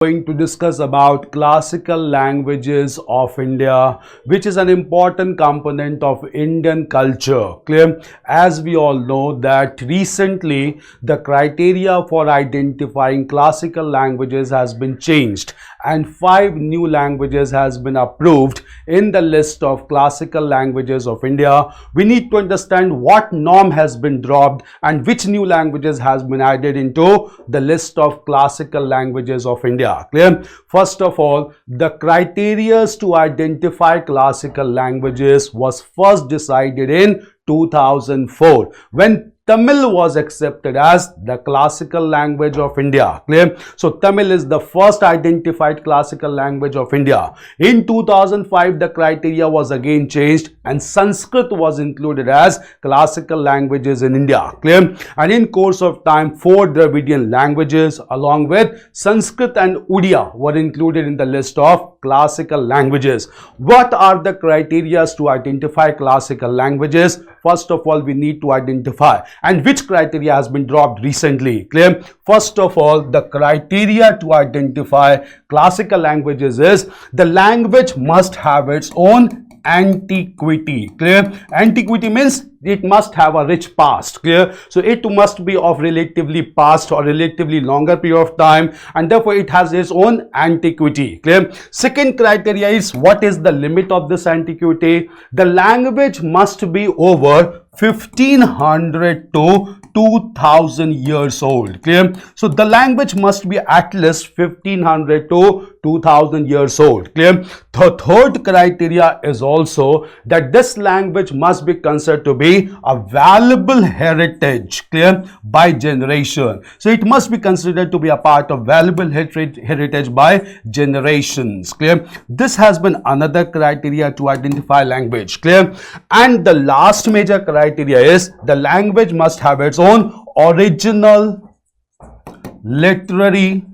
Going to discuss about classical languages of India, which is an important component of Indian culture. Clear? As we all know that recently the criteria for identifying classical languages has been changed and 5 new languages has been approved in the list of classical languages of India. We need to understand what norm has been dropped and which new languages has been added into the list of classical languages of India. Clear? First of all, the criteria to identify classical languages was first decided in 2004 when Tamil was accepted as the classical language of India. Clear? So Tamil is the first identified classical language of India. In 2005, the criteria was again changed and Sanskrit was included as classical languages in India. Clear? And in course of time, 4 Dravidian languages along with Sanskrit and Odia were included in the list of classical languages. What are the criteria to identify classical languages? First of all, we need to identify and which criteria has been dropped recently. Clear? First of all, the criteria to identify classical languages is the language must have its own antiquity. Clear? Antiquity means it must have a rich past. Clear? So it must be of relatively past or relatively longer period of time, and therefore it has its own antiquity. Clear? Second criteria is what is the limit of this antiquity? The language must be over 1500 to 2000 years old. Clear? So the language must be at least 1500 to 2000 years old. Clear? The third criteria is also that this language must be considered to be a valuable heritage. Clear? By generation. So it must be considered to be a part of valuable heritage by generations. Clear? This has been another criteria to identify language. Clear? And the last major criteria is the language must have its own original literary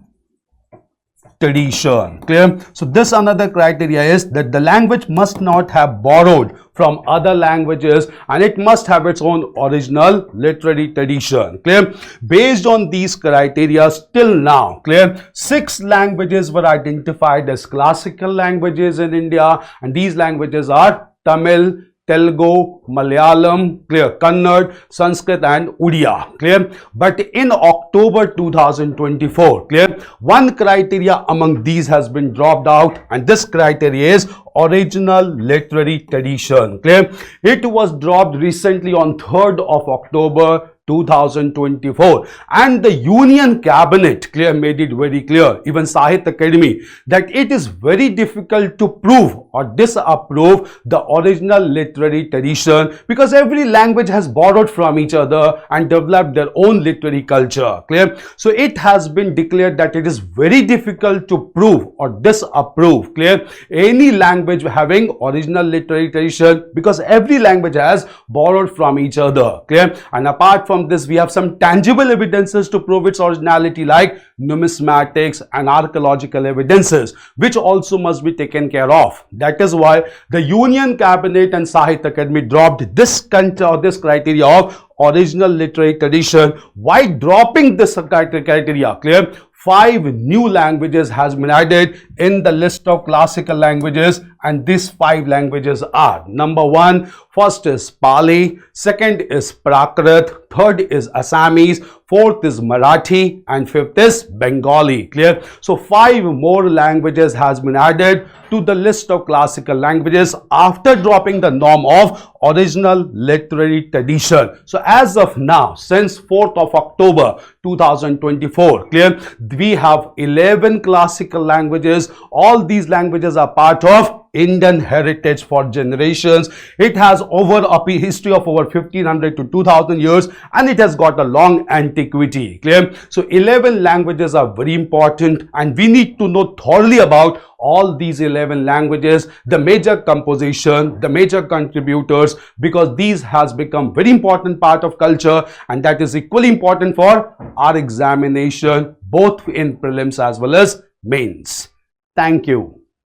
tradition. Clear? So this another criteria is that the language must not have borrowed from other languages and it must have its own original literary tradition. Clear? Based on these criteria, till now, clear, 6 languages were identified as classical languages in India, and these languages are Tamil, Telugu, Malayalam, clear, Kannada, Sanskrit and Odia. Clear? But in October 2024, clear, one criteria among these has been dropped out, and this criteria is original literary tradition. Clear? It was dropped recently on 3rd of October 2024, and the Union Cabinet clear made it very clear, even Sahitya Academy, that it is very difficult to prove or disapprove the original literary tradition because every language has borrowed from each other and developed their own literary culture. Clear? So it has been declared that it is very difficult to prove or disapprove, clear, any language having original literary tradition because every language has borrowed from each other. Clear? And apart from this, we have some tangible evidences to prove its originality like numismatics and archaeological evidences, which also must be taken care of. That is why the Union Cabinet and Sahitya Academy dropped this criteria of original literary tradition. Why dropping this criteria? Clear? 5 new languages has been added in the list of classical languages, and these 5 languages are: number 1, first is Pali, second is Prakrit, third is Assamese, fourth is Marathi, and fifth is Bengali. Clear? So 5 more languages has been added to the list of classical languages after dropping the norm of original literary tradition. So as of now, since 4th of October 2024, clear, we have 11 classical languages. All these languages are part of Indian heritage for generations. It has over a history of over 1500 to 2000 years, and it has got a long antiquity. Clear? So 11 languages are very important, and we need to know thoroughly about all these 11 languages, the major composition, the major contributors, because these has become very important part of culture, and that is equally important for our examination both in prelims as well as mains. Thank you.